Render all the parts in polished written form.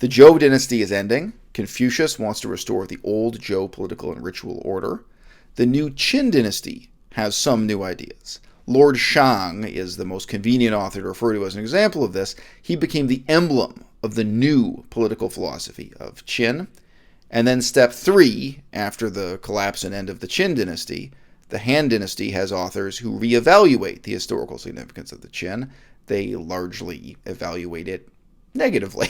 The Joe Dynasty is ending. Confucius wants to restore the old Zhou political and ritual order. The new Qin Dynasty has some new ideas. Lord Shang is the most convenient author to refer to as an example of this. He became the emblem of the new political philosophy of Qin. And then step 3, after the collapse and end of the Qin Dynasty, the Han Dynasty has authors who reevaluate the historical significance of the Qin. They largely evaluate it negatively.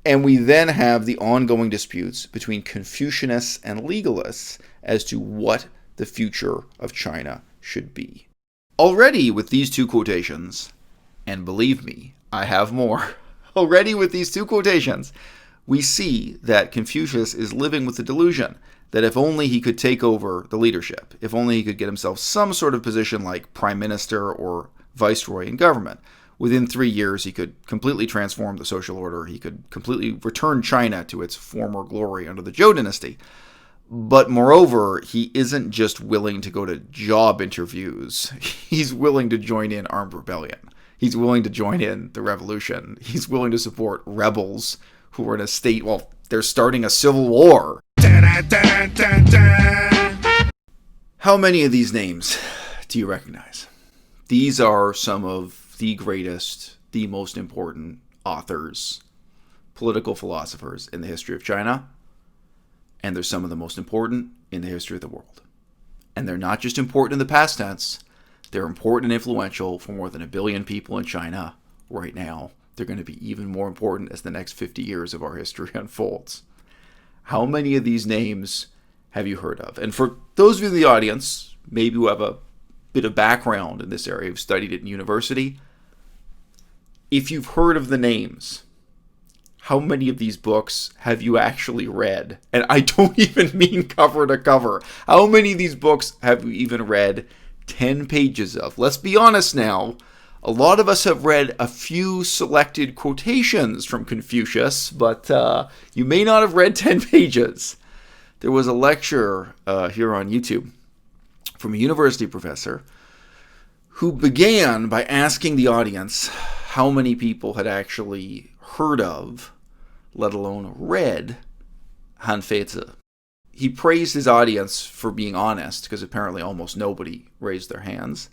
And we then have the ongoing disputes between Confucianists and legalists as to what the future of China should be. Already with these 2 quotations, and believe me, I have more, already with these 2 quotations, we see that Confucius is living with the delusion that if only he could take over the leadership, if only he could get himself some sort of position like prime minister or viceroy in government, within 3 years he could completely transform the social order, he could completely return China to its former glory under the Zhou Dynasty. But moreover, he isn't just willing to go to job interviews, he's willing to join in armed rebellion. He's willing to join in the revolution. He's willing to support rebels who are in a state, well, they're starting a civil war. How many of these names do you recognize? These are some of the greatest, the most important authors, political philosophers in the history of China. And they're some of the most important in the history of the world. And they're not just important in the past tense, they're important and influential for more than 1 billion people in China right now. They're going to be even more important as the next 50 years of our history unfolds. How many of these names have you heard of? And for those of you in the audience, maybe who have a bit of background in this area, who've studied it in university, if you've heard of the names, how many of these books have you actually read? And I don't even mean cover to cover. How many of these books have you even read 10 pages of? Let's be honest now. A lot of us have read a few selected quotations from Confucius, but you may not have read 10 pages. There was a lecture here on YouTube from a university professor who began by asking the audience how many people had actually heard of, let alone read, Han Dynasty. He praised his audience for being honest, because apparently almost nobody raised their hands.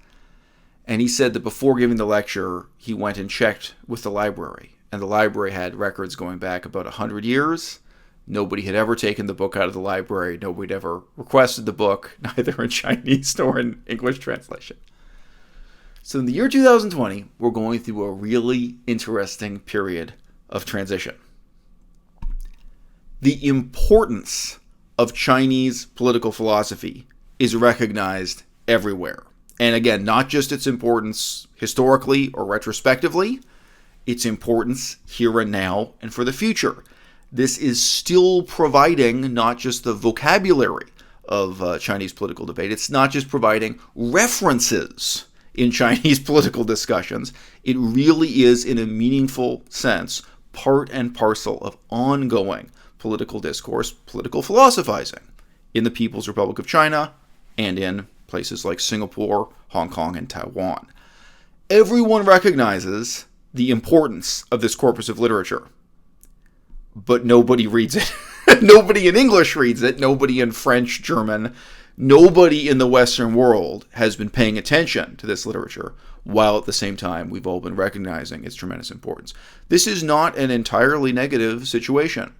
And he said that before giving the lecture, he went and checked with the library. And the library had records going back about 100 years. Nobody had ever taken the book out of the library. Nobody had ever requested the book, neither in Chinese nor in English translation. So in the year 2020, we're going through a really interesting period of transition. The importance of Chinese political philosophy is recognized everywhere. And again, not just its importance historically or retrospectively, its importance here and now and for the future. This is still providing not just the vocabulary of Chinese political debate, it's not just providing references in Chinese political discussions. It really is, in a meaningful sense, part and parcel of ongoing political discourse, political philosophizing in the People's Republic of China and in places like Singapore, Hong Kong, and Taiwan. Everyone recognizes the importance of this corpus of literature, but nobody reads it. Nobody in English reads it. Nobody in French, German, nobody in the Western world has been paying attention to this literature, while at the same time we've all been recognizing its tremendous importance. This is not an entirely negative situation.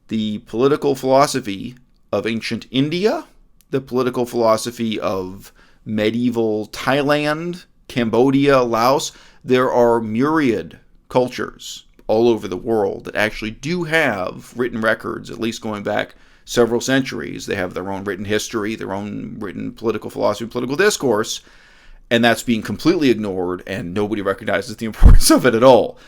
The political philosophy of ancient India, the political philosophy of medieval Thailand, Cambodia, Laos, there are myriad cultures all over the world that actually do have written records, at least going back several centuries. They have their own written history, their own written political philosophy, political discourse, and that's being completely ignored, and nobody recognizes the importance of it at all.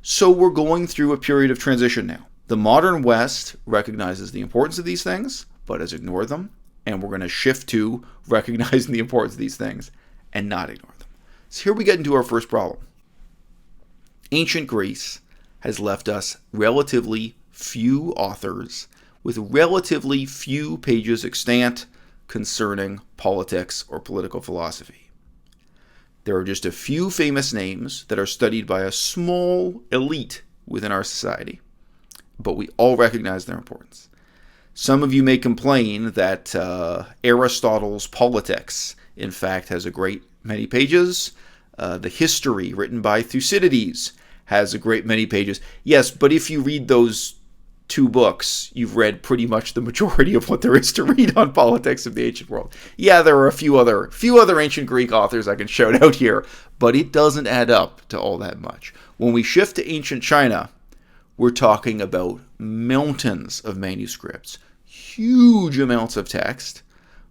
So we're going through a period of transition now. The modern West recognizes the importance of these things, but has ignored them, and we're going to shift to recognizing the importance of these things and not ignore them. So here we get into our first problem. Ancient Greece has left us relatively few authors with relatively few pages extant concerning politics or political philosophy. There are just a few famous names that are studied by a small elite within our society, but we all recognize their importance. Some of you may complain that Aristotle's Politics, in fact, has a great many pages. The history written by Thucydides has a great many pages. Yes, but if you read those two books, you've read pretty much the majority of what there is to read on politics of the ancient world. Yeah, there are a few other ancient Greek authors I can shout out here, but it doesn't add up to all that much. When we shift to ancient China, we're talking about mountains of manuscripts, huge amounts of text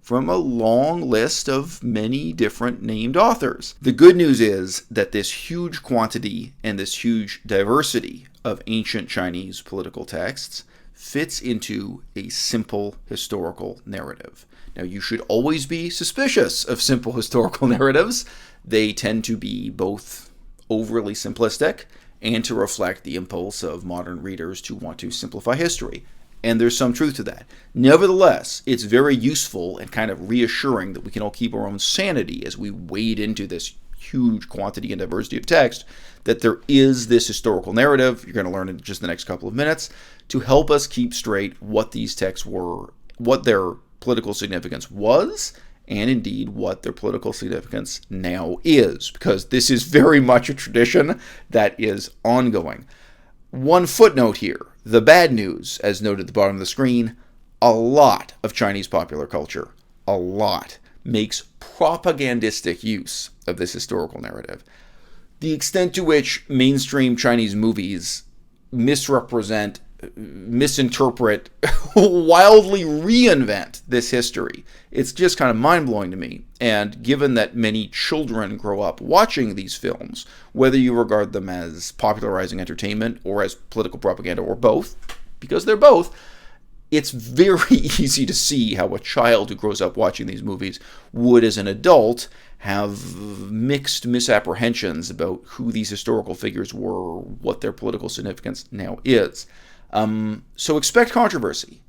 from a long list of many different named authors. The good news is that this huge quantity and this huge diversity of ancient Chinese political texts fits into a simple historical narrative. Now, you should always be suspicious of simple historical narratives. They tend to be both overly simplistic and to reflect the impulse of modern readers to want to simplify history. And there's some truth to that. Nevertheless, it's very useful and kind of reassuring that we can all keep our own sanity as we wade into this huge quantity and diversity of text, that there is this historical narrative, you're going to learn in just the next couple of minutes, to help us keep straight what these texts were, what their political significance was, and indeed what their political significance now is, because this is very much a tradition that is ongoing. One footnote here. The bad news, as noted at the bottom of the screen, a lot of Chinese popular culture, makes propagandistic use of this historical narrative. The extent to which mainstream Chinese movies misrepresent, misinterpret, wildly reinvent this history, it's just kind of mind-blowing to me. And given that many children grow up watching these films, whether you regard them as popularizing entertainment or as political propaganda or both, because they're both, it's very easy to see how a child who grows up watching these movies would, as an adult, have mixed misapprehensions about who these historical figures were, what their political significance now is. So expect controversy.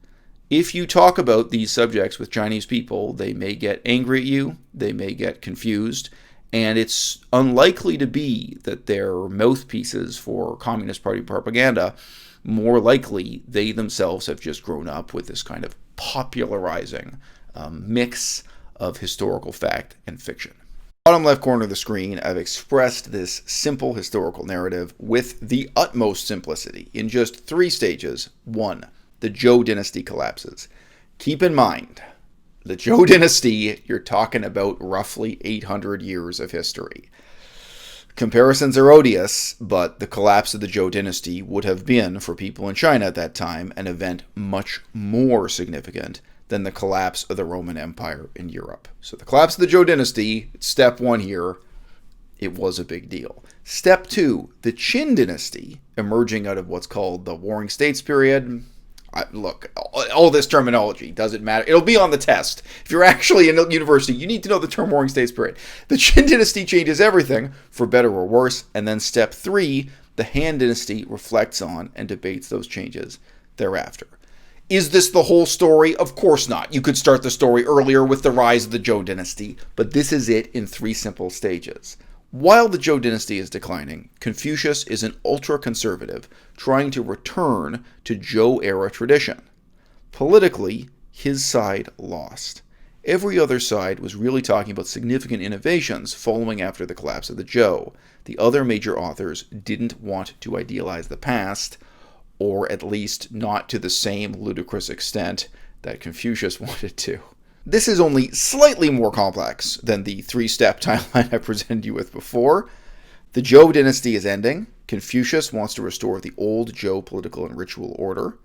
If you talk about these subjects with Chinese people, they may get angry at you, they may get confused, and it's unlikely to be that they're mouthpieces for Communist Party propaganda. More likely, they themselves have just grown up with this kind of popularizing mix of historical fact and fiction. Bottom left corner of the screen, I've expressed this simple historical narrative with the utmost simplicity in just 3 stages. 1. The Joe Dynasty collapses. Keep in mind, the Joe Dynasty, you're talking about roughly 800 years of history. Comparisons are odious, but the collapse of the Joe Dynasty would have been, for people in China at that time, an event much more significant than the collapse of the Roman Empire in Europe. So the collapse of the Joe Dynasty, step 1 here, it was a big deal. Step 2, the Qin Dynasty, emerging out of what's called the Warring States period. Look, all this terminology doesn't matter. It'll be on the test. If you're actually in university, you need to know the term Warring States period. The Qin Dynasty changes everything, for better or worse. And then step 3, the Han Dynasty reflects on and debates those changes thereafter. Is this the whole story? Of course not. You could start the story earlier with the rise of the Zhou Dynasty, but this is it in 3 simple stages. While the Zhou Dynasty is declining, Confucius is an ultra-conservative trying to return to Zhou-era tradition. Politically, his side lost. Every other side was really talking about significant innovations following after the collapse of the Zhou. The other major authors didn't want to idealize the past, or at least not to the same ludicrous extent that Confucius wanted to. This is only slightly more complex than the 3-step timeline I presented you with before. The Zhou Dynasty is ending. Confucius wants to restore the old Zhou political and ritual order.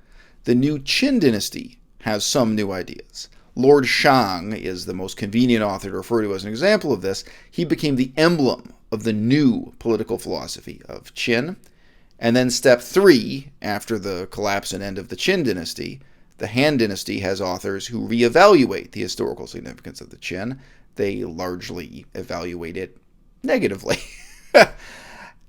The new Qin Dynasty has some new ideas. Lord Shang is the most convenient author to refer to as an example of this. He became the emblem of the new political philosophy of Qin. And then step 3, after the collapse and end of the Qin Dynasty, the Han Dynasty has authors who reevaluate the historical significance of the Qin. They largely evaluate it negatively.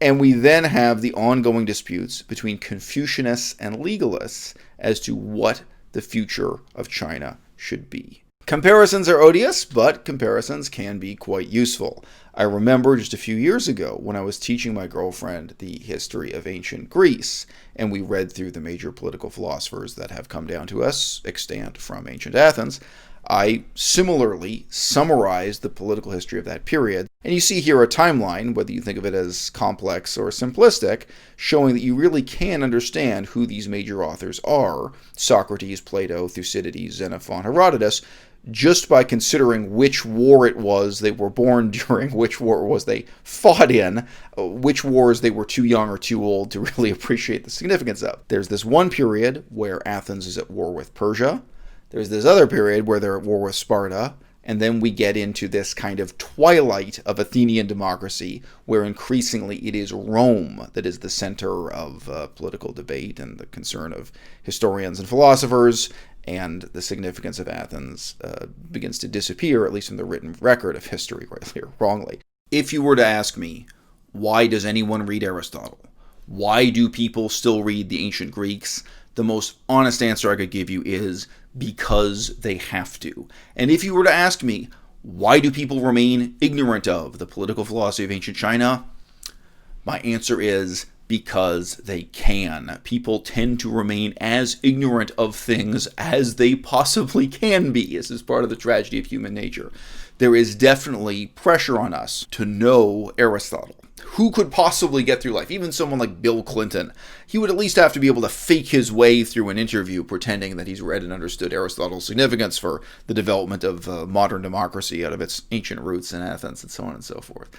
And we then have the ongoing disputes between Confucianists and legalists as to what the future of China should be. Comparisons are odious, but comparisons can be quite useful. I remember just a few years ago when I was teaching my girlfriend the history of ancient Greece, and we read through the major political philosophers that have come down to us, extant from ancient Athens. I similarly summarized the political history of that period, and you see here a timeline, whether you think of it as complex or simplistic, showing that you really can understand who these major authors are, Socrates, Plato, Thucydides, Xenophon, Herodotus, just by considering which war it was they were born during, which war it was they fought in, which wars they were too young or too old to really appreciate the significance of. There's this one period where Athens is at war with Persia. There's this other period where they're at war with Sparta, and then we get into this kind of twilight of Athenian democracy, where increasingly it is Rome that is the center of political debate and the concern of historians and philosophers, and the significance of Athens begins to disappear, at least in the written record of history, rightly or wrongly. If you were to ask me, why does anyone read Aristotle? Why do people still read the ancient Greeks? The most honest answer I could give you is because they have to. And if you were to ask me, why do people remain ignorant of the political philosophy of ancient China? My answer is because they can. People tend to remain as ignorant of things as they possibly can be. This is part of the tragedy of human nature. There is definitely pressure on us to know Aristotle. Who could possibly get through life? Even someone like Bill Clinton. He would at least have to be able to fake his way through an interview pretending that he's read and understood Aristotle's significance for the development of modern democracy out of its ancient roots in Athens and so on and so forth.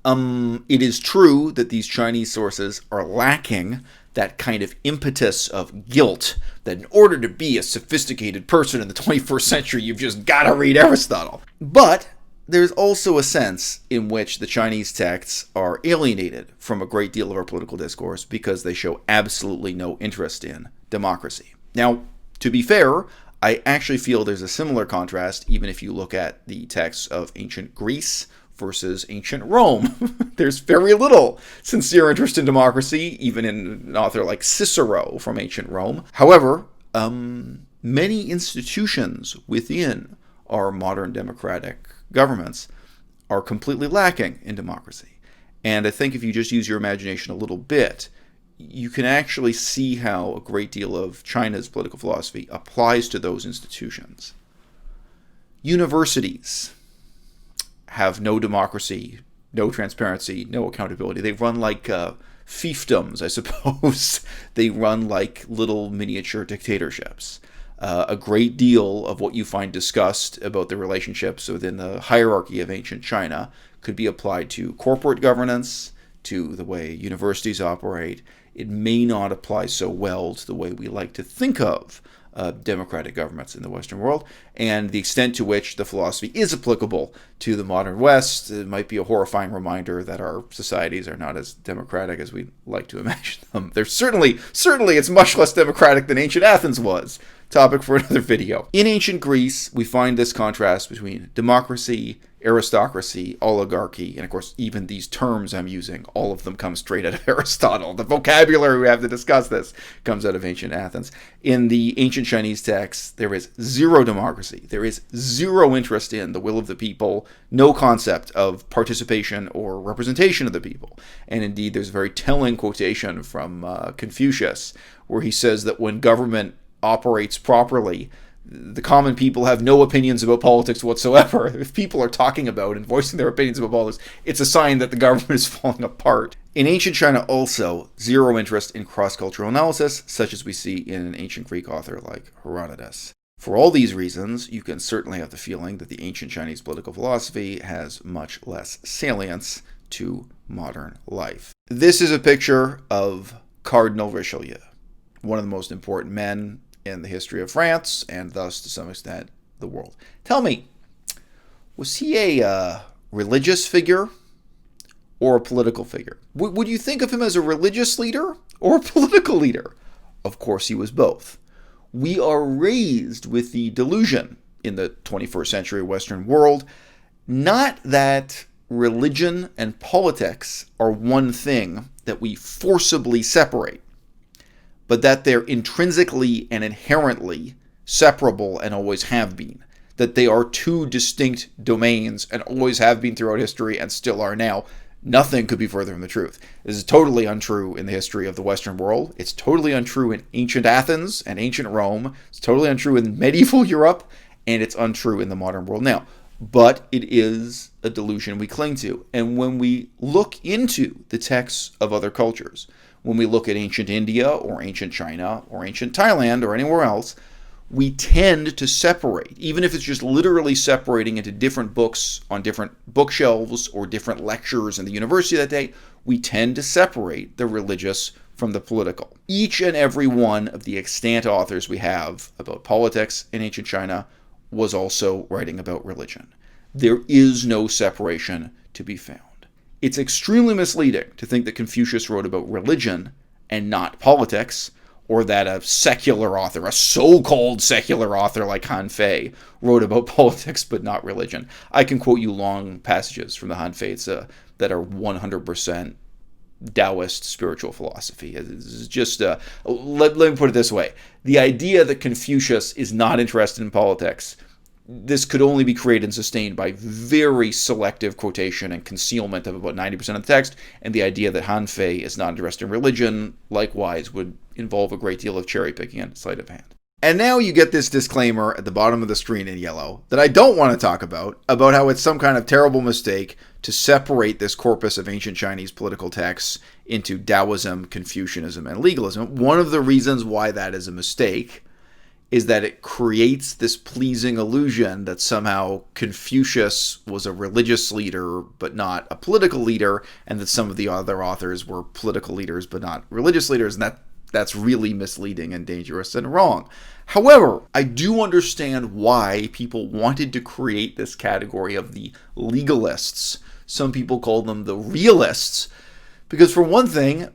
It is true that these Chinese sources are lacking that kind of impetus of guilt that in order to be a sophisticated person in the 21st century, you've just got to read Aristotle. But there's also a sense in which the Chinese texts are alienated from a great deal of our political discourse because they show absolutely no interest in democracy. Now, to be fair, I actually feel there's a similar contrast even if you look at the texts of ancient Greece versus ancient Rome. There's very little sincere interest in democracy, even in an author like Cicero from ancient Rome. However, many institutions within our modern democratic governments are completely lacking in democracy. And I think if you just use your imagination a little bit, you can actually see how a great deal of China's political philosophy applies to those institutions. Universities have no democracy, no transparency, no accountability. They run like fiefdoms, I suppose. They run like little miniature dictatorships. A great deal of what you find discussed about the relationships within the hierarchy of ancient China could be applied to corporate governance, to the way universities operate. It may not apply so well to the way we like to think of democratic governments in the Western world, and the extent to which the philosophy is applicable to the modern West might be a horrifying reminder that our societies are not as democratic as we'd like to imagine them. They're certainly it's much less democratic than ancient Athens was. Topic for another video. In ancient Greece, we find this contrast between democracy, aristocracy, oligarchy, and of course, even these terms I'm using, all of them come straight out of Aristotle. The vocabulary we have to discuss this comes out of ancient Athens. In the ancient Chinese texts, there is zero democracy. There is zero interest in the will of the people, no concept of participation or representation of the people. And indeed, there's a very telling quotation from Confucius, where he says that when government operates properly, the common people have no opinions about politics whatsoever. If people are talking about and voicing their opinions about politics, it's a sign that the government is falling apart. In ancient China also, zero interest in cross-cultural analysis, such as we see in an ancient Greek author like Herodotus. For all these reasons, you can certainly have the feeling that the ancient Chinese political philosophy has much less salience to modern life. This is a picture of Cardinal Richelieu, one of the most important men in the history of France, and thus, to some extent, the world. Tell me, was he a religious figure or a political figure? Would you think of him as a religious leader or a political leader? Of course, he was both. We are raised with the delusion in the 21st century Western world, not that religion and politics are one thing that we forcibly separate, but that they're intrinsically and inherently separable and always have been. that they are two distinct domains and always have been throughout history and still are now. Nothing could be further from the truth. This is totally untrue in the history of the Western world. It's totally untrue in ancient Athens and ancient Rome. It's totally untrue in medieval Europe, and it's untrue in the modern world now. But it is a delusion we cling to. And when we look into the texts of other cultures, when we look at ancient India or ancient China or ancient Thailand or anywhere else, we tend to separate, even if it's just literally separating into different books on different bookshelves or different lectures in the university that day, we tend to separate the religious from the political. Each and every one of the extant authors we have about politics in ancient China was also writing about religion. There is no separation to be found. It's extremely misleading to think that Confucius wrote about religion and not politics, or that a secular author, a so-called secular author like Han Fei, wrote about politics but not religion. I can quote you long passages from the Han Fei that are 100% Taoist spiritual philosophy. It's just, let me put it this way. The idea that Confucius is not interested in politics, this could only be created and sustained by very selective quotation and concealment of about 90% of the text, and the idea that Han Fei is not interested in religion, likewise, would involve a great deal of cherry-picking and sleight of hand. And now you get this disclaimer at the bottom of the screen in yellow that I don't want to talk about how it's some kind of terrible mistake to separate this corpus of ancient Chinese political texts into Taoism, Confucianism, and legalism. One of the reasons why that is a mistake is that it creates this pleasing illusion that somehow Confucius was a religious leader but not a political leader, and that some of the other authors were political leaders but not religious leaders, and that's really misleading and dangerous and wrong. However, I do understand why people wanted to create this category of the legalists. Some people call them the realists, because for one thing,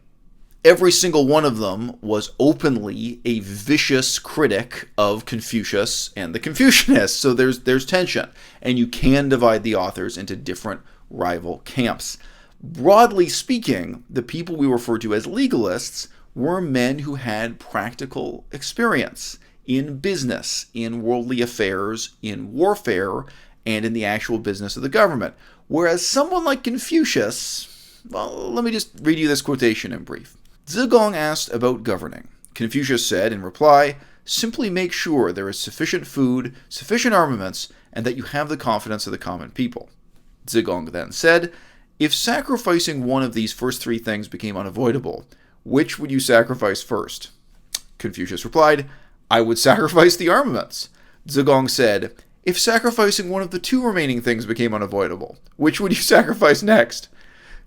every single one of them was openly a vicious critic of Confucius and the Confucianists. So there's tension, and you can divide the authors into different rival camps. Broadly speaking, the people we refer to as legalists were men who had practical experience in business, in worldly affairs, in warfare, and in the actual business of the government. Whereas someone like Confucius, well, let me just read you this quotation in brief. Zigong asked about governing. Confucius said in reply, "Simply make sure there is sufficient food, sufficient armaments, and that you have the confidence of the common people." Zigong then said, "If sacrificing one of these first three things became unavoidable, which would you sacrifice first?" Confucius replied, "I would sacrifice the armaments." Zigong said, "If sacrificing one of the two remaining things became unavoidable, which would you sacrifice next?"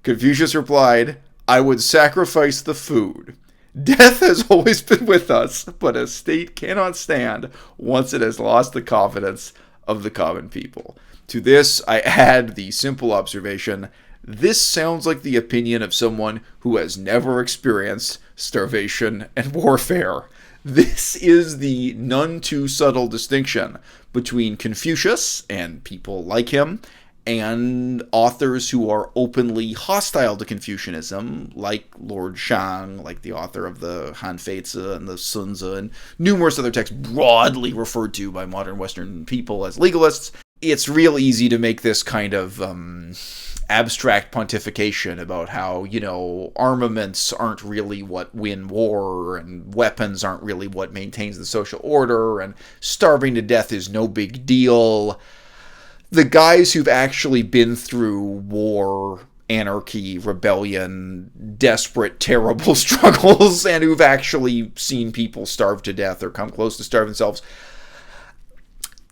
Confucius replied, "I would sacrifice the food. Death has always been with us, but a state cannot stand once it has lost the confidence of the common people." To this, I add the simple observation, this sounds like the opinion of someone who has never experienced starvation and warfare. This is the none too subtle distinction between Confucius and people like him and authors who are openly hostile to Confucianism, like Lord Shang, like the author of the Han Fei and the Sun Tzu, and numerous other texts broadly referred to by modern Western people as legalists. It's real easy to make this kind of abstract pontification about how, armaments aren't really what win war, and weapons aren't really what maintains the social order, and starving to death is no big deal. The guys who've actually been through war, anarchy, rebellion, desperate, terrible struggles, and who've actually seen people starve to death or come close to starve themselves,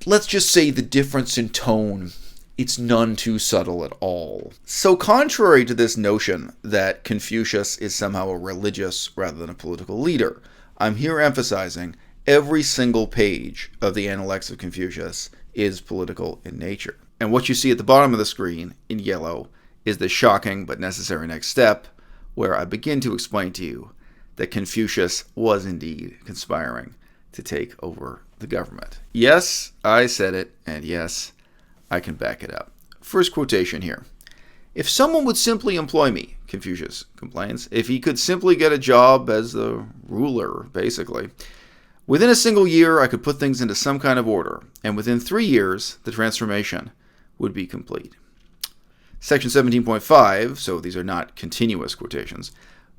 let's just say the difference in tone, it's none too subtle at all. So contrary to this notion that Confucius is somehow a religious rather than a political leader, I'm here emphasizing every single page of the Analects of Confucius is political in nature. And what you see at the bottom of the screen in yellow is the shocking but necessary next step, where I begin to explain to you that Confucius was indeed conspiring to take over the government. Yes, I said it, and yes, I can back it up. First quotation here. "If someone would simply employ me," Confucius complains, "if he could simply get a job as the ruler, basically, Within a single year, I could put things into some kind of order, and within 3 years, the transformation would be complete. Section 17.5, so these are not continuous quotations.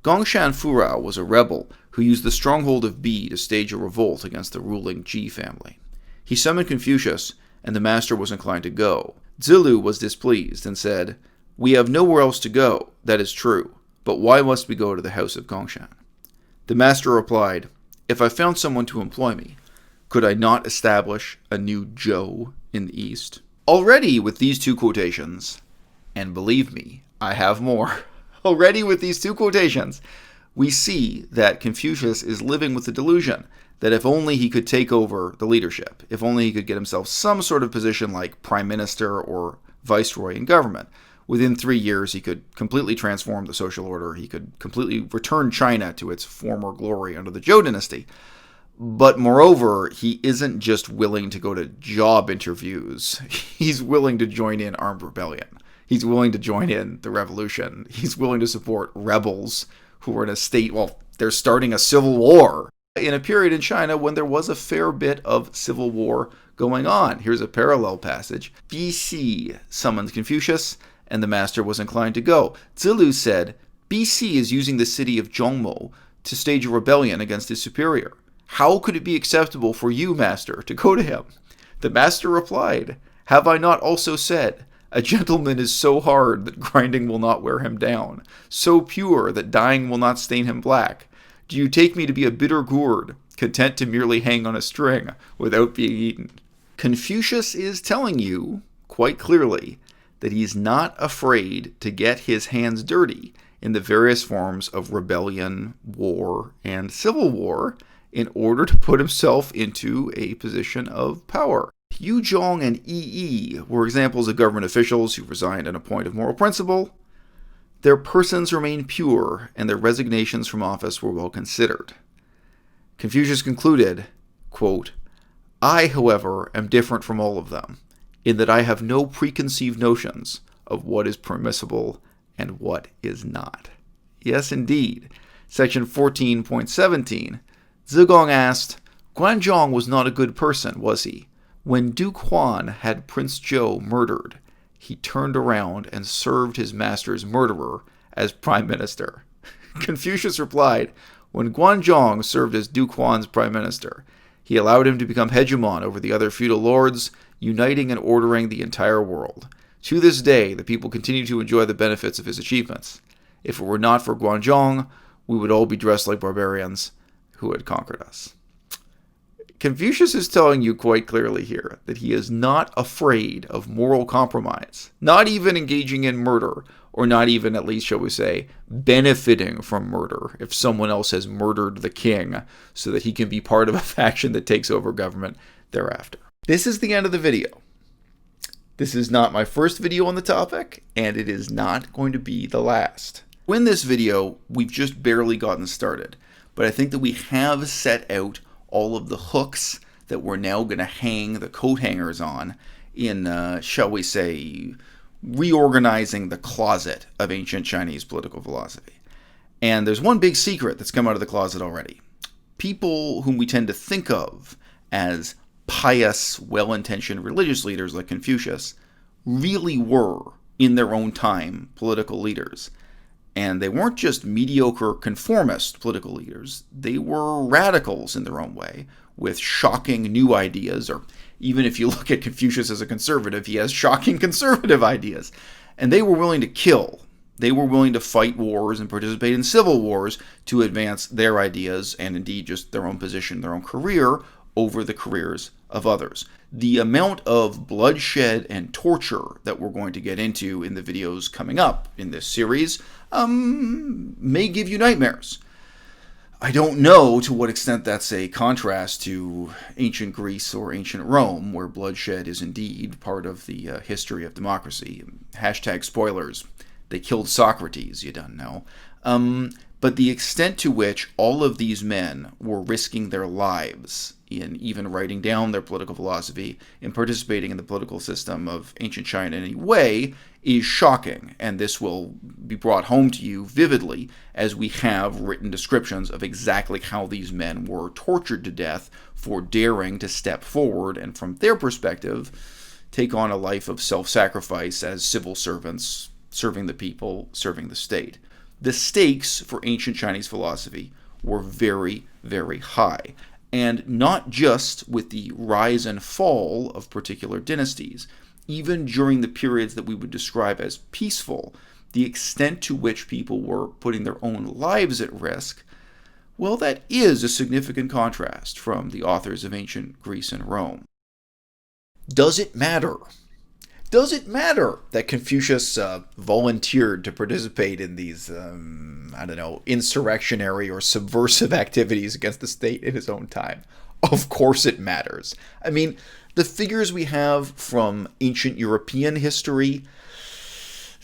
Gongshan Furao was a rebel who used the stronghold of B to stage a revolt against the ruling Ji family. He summoned Confucius, and the master was inclined to go. Zilu was displeased and said, "We have nowhere else to go, that is true, but why must we go to the house of Gongshan?" The master replied, "If I found someone to employ me, could I not establish a new Joe in the East?" Already with these two quotations, and believe me, I have more. Already with these two quotations, we see that Confucius is living with the delusion that if only he could take over the leadership, if only he could get himself some sort of position like prime minister or viceroy in government, within 3 years he could completely transform the social order, he could completely return China to its former glory under the Joe Dynasty. But moreover, he isn't just willing to go to job interviews, he's willing to join in armed rebellion. He's willing to join in the revolution. He's willing to support rebels who are in a state, well, they're starting a civil war in a period in China when there was a fair bit of civil war going on. Here's a parallel passage. BC summoned Confucius, and the master was inclined to go. Zilu said, BC is using the city of Zhongmo to stage a rebellion against his superior. How could it be acceptable for you, master, to go to him? The master replied, have I not also said, a gentleman is so hard that grinding will not wear him down, so pure that dyeing will not stain him black. Do you take me to be a bitter gourd, content to merely hang on a string without being eaten? Confucius is telling you, quite clearly, that he's not afraid to get his hands dirty in the various forms of rebellion, war, and civil war in order to put himself into a position of power. Yu Zhong and Yi were examples of government officials who resigned on a point of moral principle. Their persons remained pure, and their resignations from office were well considered. Confucius concluded, quote, I, however, am different from all of them, in that I have no preconceived notions of what is permissible and what is not. Yes, indeed. Section 14.17, Zigong asked, Guanzhong was not a good person, was he? When Duke Huan had Prince Zhou murdered, he turned around and served his master's murderer as prime minister. Confucius replied, when Guanzhong served as Duke Huan's prime minister, he allowed him to become hegemon over the other feudal lords, uniting and ordering the entire world. To this day, the people continue to enjoy the benefits of his achievements. If it were not for Guanzhong, we would all be dressed like barbarians who had conquered us. Confucius is telling you quite clearly here that he is not afraid of moral compromise, not even engaging in murder, or not even, at least, shall we say, benefiting from murder if someone else has murdered the king so that he can be part of a faction that takes over government thereafter. This is the end of the video. This is not my first video on the topic, and it is not going to be the last. In this video, we've just barely gotten started, but I think that we have set out all of the hooks that we're now going to hang the coat hangers on in, shall we say, reorganizing the closet of ancient Chinese political philosophy. And there's one big secret that's come out of the closet already. People whom we tend to think of as pious, well-intentioned religious leaders like Confucius really were, in their own time, political leaders. And they weren't just mediocre conformist political leaders. They were radicals in their own way, with shocking new ideas, or even if you look at Confucius as a conservative, he has shocking conservative ideas. And they were willing to kill. They were willing to fight wars and participate in civil wars to advance their ideas and indeed just their own position, their own career over the careers of others. The amount of bloodshed and torture that we're going to get into in the videos coming up in this series may give you nightmares. I don't know to what extent that's a contrast to ancient Greece or ancient Rome, where bloodshed is indeed part of the history of democracy. Hashtag spoilers. They killed Socrates, you don't know. But the extent to which all of these men were risking their lives in even writing down their political philosophy and participating in the political system of ancient China in any way is shocking. And this will be brought home to you vividly as we have written descriptions of exactly how these men were tortured to death for daring to step forward and, from their perspective, take on a life of self-sacrifice as civil servants, serving the people, serving the state. The stakes for ancient Chinese philosophy were very, very high, and not just with the rise and fall of particular dynasties. Even during the periods that we would describe as peaceful, the extent to which people were putting their own lives at risk, well, that is a significant contrast from the authors of ancient Greece and Rome. Does it matter? Does it matter that Confucius volunteered to participate in these, insurrectionary or subversive activities against the state in his own time? Of course it matters. I mean, the figures we have from ancient European history,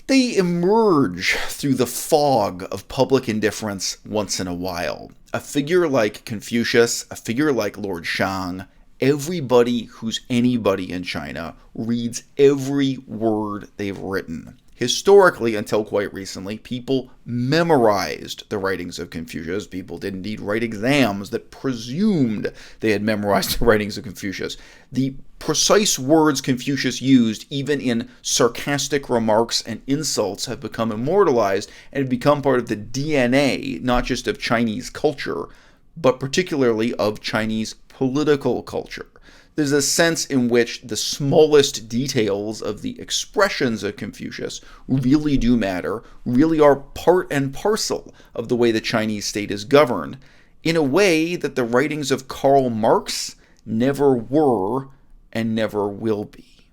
they emerge through the fog of public indifference once in a while. A figure like Confucius, a figure like Lord Shang, everybody who's anybody in China reads every word they've written. Historically, until quite recently, people memorized the writings of Confucius. People did indeed write exams that presumed they had memorized the writings of Confucius. The precise words Confucius used, even in sarcastic remarks and insults, have become immortalized and have become part of the DNA, not just of Chinese culture, but particularly of Chinese political culture. There's a sense in which the smallest details of the expressions of Confucius really do matter, really are part and parcel of the way the Chinese state is governed, in a way that the writings of Karl Marx never were and never will be.